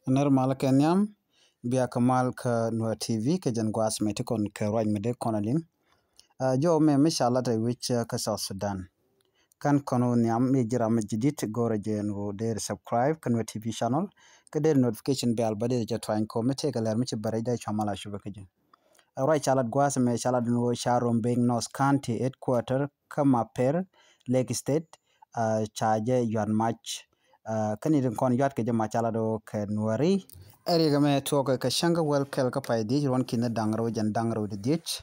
Normal Kenyam, Bia Kamal ka Nua TV ke jan gwas mete kon ke roi mede konaling. Jo me mishala ta which ka South Sudan. Kan kono niam me jira majidit gore jen go der subscribe kan Nua TV channel ke der notification bell bade ja twain ko mete ka ler miche bare da chamala shuba ke jen. Roi chalat gwas me chalat no Sharon Beng North County headquarter kama per Lake State chaje yuan match kani din kon yat ke jama chala do ke nuari eri game to ka shanga wel kel ka pay di ron kin dangro jan dangro de dich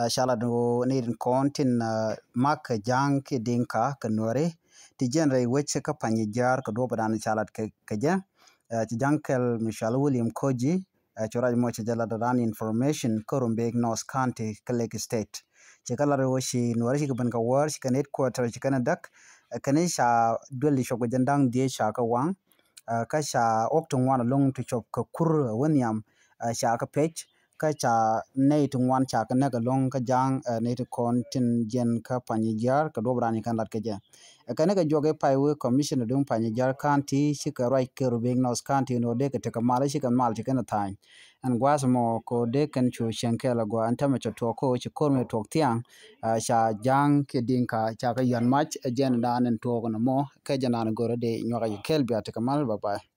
chala do ni din kon tin mak jang ke dinka ke nuari ti genre weche ka panyi jar ko do badan chalat ke ja ti jankel Michelle William Koji chora mo che jala dan information ko rumbe North County Lake State che kala ro shi nuari shi ban ka war shi kan headquarter shi kan dak kanisha dwelli shogo jandang die shaka wang kasha oktung wana long to chop ka kur wanyam shaka page kacha nei tung wan chaka naga long ka jang nei to kontin jen ka panyijar ka dobrani kan lat keja kana ka joge paiwe commissioner dung panyijar county shika right ke rubing North County no de ka ka mala shika mal tika tan an gwasmo ko de kan chu shenkela go antama to ko chi korme tok tiang sha jang ke dinka cha ka yan mach jen dan en to no mo ke janan gore de nyoga kelbi ataka mal bye bye.